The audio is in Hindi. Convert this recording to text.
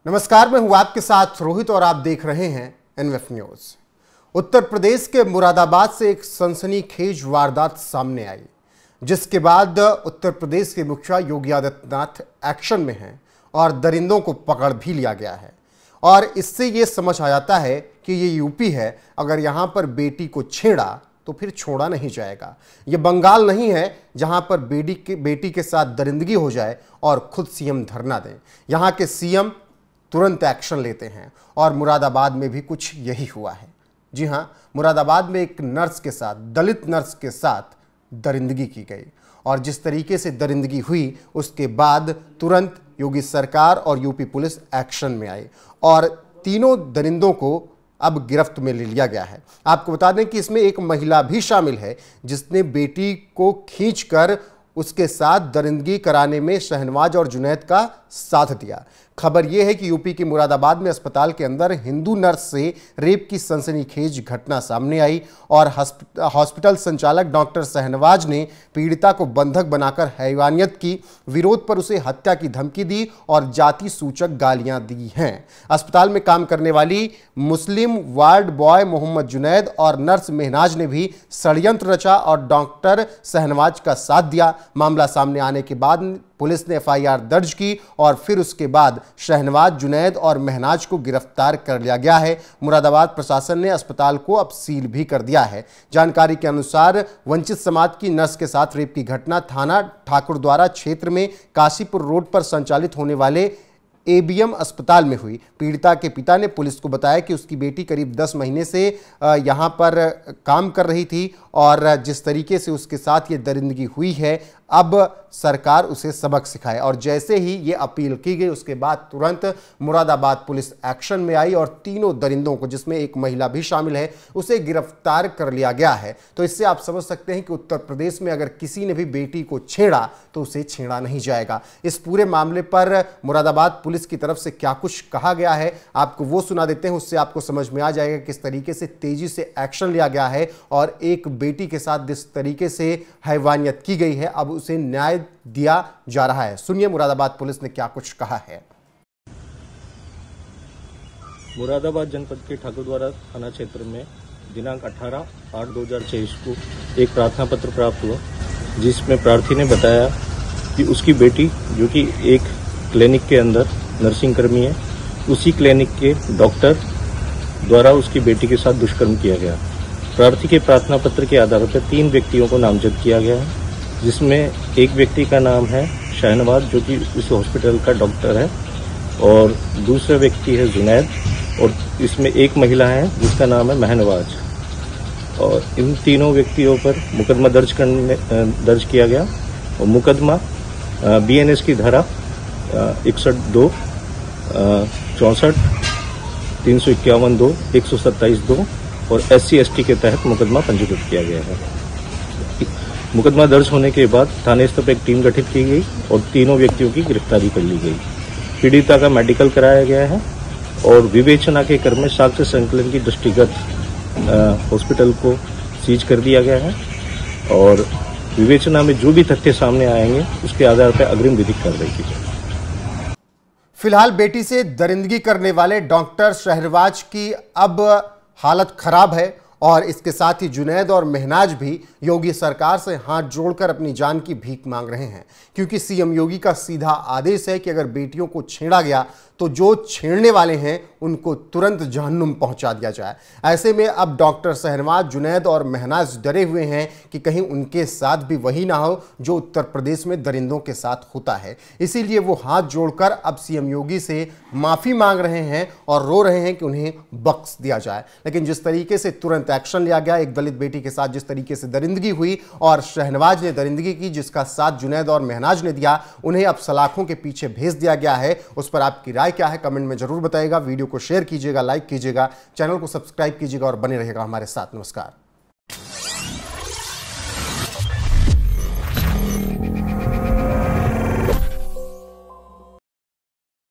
नमस्कार, मैं हूं आपके साथ रोहित और आप देख रहे हैं एनएफ न्यूज। उत्तर प्रदेश के मुरादाबाद से एक सनसनीखेज वारदात सामने आई, जिसके बाद उत्तर प्रदेश के मुखिया योगी आदित्यनाथ एक्शन में हैं और दरिंदों को पकड़ भी लिया गया है। और इससे ये समझ आ जाता है कि ये यूपी है, अगर यहाँ पर बेटी को छेड़ा तो फिर छोड़ा नहीं जाएगा। ये बंगाल नहीं है जहां पर बेटी के साथ दरिंदगी हो जाए और खुद सीएम धरना दें। यहाँ के सीएम तुरंत एक्शन लेते हैं और मुरादाबाद में भी कुछ यही हुआ है। जी हां, मुरादाबाद में एक नर्स के साथ, दलित नर्स के साथ दरिंदगी की गई और जिस तरीके से दरिंदगी हुई उसके बाद तुरंत योगी सरकार और यूपी पुलिस एक्शन में आई और तीनों दरिंदों को अब गिरफ्त में ले लिया गया है। आपको बता दें कि इसमें एक महिला भी शामिल है जिसने बेटी को खींचकर उसके साथ दरिंदगी कराने में शहनवाज और जुनैद का साथ दिया। खबर यह है कि यूपी के मुरादाबाद में अस्पताल के अंदर हिंदू नर्स से रेप की सनसनीखेज घटना सामने आई और हॉस्पिटल संचालक डॉक्टर शहनवाज ने पीड़िता को बंधक बनाकर हैवानियत की, विरोध पर उसे हत्या की धमकी दी और जाति सूचक गालियां दी हैं। अस्पताल में काम करने वाली मुस्लिम वार्ड बॉय मोहम्मद जुनैद और नर्स मेहनाज ने भी षड्यंत्र रचा और डॉक्टर शहनवाज का साथ दिया। मामला सामने आने के बाद पुलिस ने एफआईआर दर्ज की और फिर उसके बाद शहनवाज, जुनैद और मेहनाज को गिरफ्तार कर लिया गया है। मुरादाबाद प्रशासन ने अस्पताल को अब सील भी कर दिया है। जानकारी के अनुसार वंचित समाज की नर्स के साथ रेप की घटना थाना ठाकुरद्वारा क्षेत्र में काशीपुर रोड पर संचालित होने वाले एबीएम अस्पताल में हुई। पीड़िता के पिता ने पुलिस को बताया कि उसकी बेटी करीब 10 महीने से यहां पर काम कर रही थी और जिस तरीके से उसके साथ ये दरिंदगी हुई है, अब सरकार उसे सबक सिखाए। और जैसे ही ये अपील की गई उसके बाद तुरंत मुरादाबाद पुलिस एक्शन में आई और तीनों दरिंदों को, जिसमें एक महिला भी शामिल है, उसे गिरफ्तार कर लिया गया है। तो इससे आप समझ सकते हैं कि उत्तर प्रदेश में अगर किसी ने भी बेटी को छेड़ा तो उसे छेड़ा नहीं जाएगा। इस पूरे मामले पर मुरादाबाद पुलिस की तरफ से क्या कुछ कहा गया है आपको वो सुना देते हैं, उससे आपको समझ में आ जाएगा किस तरीके से तेजी से एक्शन लिया गया है और एक बेटी के साथ जिस तरीके से हैवानियत की गई है अब उसे न्याय दिया जा रहा है। सुनिए मुरादाबाद पुलिस ने क्या कुछ कहा है। मुरादाबाद जनपद के ठाकुरद्वारा थाना क्षेत्र में दिनांक 18/8/2023 को एक प्रार्थना पत्र प्राप्त हुआ, जिसमें प्रार्थी ने बताया कि उसकी बेटी, जो कि एक क्लिनिक के अंदर नर्सिंग कर्मी है, उसी क्लिनिक के डॉक्टर द्वारा उसकी बेटी के साथ दुष्कर्म किया गया। प्रार्थी के प्रार्थना पत्र के आधार पर 3 व्यक्तियों को नामजद किया गया है, जिसमें एक व्यक्ति का नाम है शहनवाज, जो कि उस हॉस्पिटल का डॉक्टर है, और दूसरा व्यक्ति है जुनैद, और इसमें एक महिला है जिसका नाम है महनवाज। और इन तीनों व्यक्तियों पर मुकदमा दर्ज किया गया और मुकदमा बीएनएस की धारा 61(2), 64, 351(2), 127(2) और SC/ST के तहत मुकदमा पंजीकृत किया गया है। मुकदमा दर्ज होने के बाद थाने स्तर पर एक टीम गठित की गई और तीनों व्यक्तियों की गिरफ्तारी कर ली गई। पीड़िता का मेडिकल कराया गया है और विवेचना के क्रम में साक्ष्य संकलन की दृष्टिगत हॉस्पिटल को सीज कर दिया गया है और विवेचना में जो भी तथ्य सामने आएंगे उसके आधार पर अग्रिम विधिक कार्रवाई की जाएगी। फिलहाल बेटी से दरिंदगी करने वाले डॉक्टर शहनवाज की अब हालत खराब है और इसके साथ ही जुनैद और मेहनाज भी योगी सरकार से हाथ जोड़कर अपनी जान की भीख मांग रहे हैं, क्योंकि सीएम योगी का सीधा आदेश है कि अगर बेटियों को छेड़ा गया तो जो छेड़ने वाले हैं उनको तुरंत जहन्नुम पहुंचा दिया जाए। ऐसे में अब डॉक्टर शहनवाज, जुनैद और मेहनाज डरे हुए हैं कि कहीं उनके साथ भी वही ना हो जो उत्तर प्रदेश में दरिंदों के साथ होता है। इसीलिए वो हाथ जोड़कर अब सीएम योगी से माफी मांग रहे हैं और रो रहे हैं कि उन्हें बख्श दिया जाए। लेकिन जिस तरीके से तुरंत एक्शन लिया गया, एक दलित बेटी के साथ जिस तरीके से दरिंदगी हुई और शहनवाज ने दरिंदगी की जिसका साथ जुनैद और मेहनाज ने दिया, उन्हें अब सलाखों के पीछे भेज दिया गया है। उस पर आपकी राय क्या है कमेंट में जरूर बताइएगा। वीडियो को शेयर कीजिएगा, लाइक कीजिएगा, चैनल को सब्सक्राइब कीजिएगा और बने रहिएगा हमारे साथ। नमस्कार।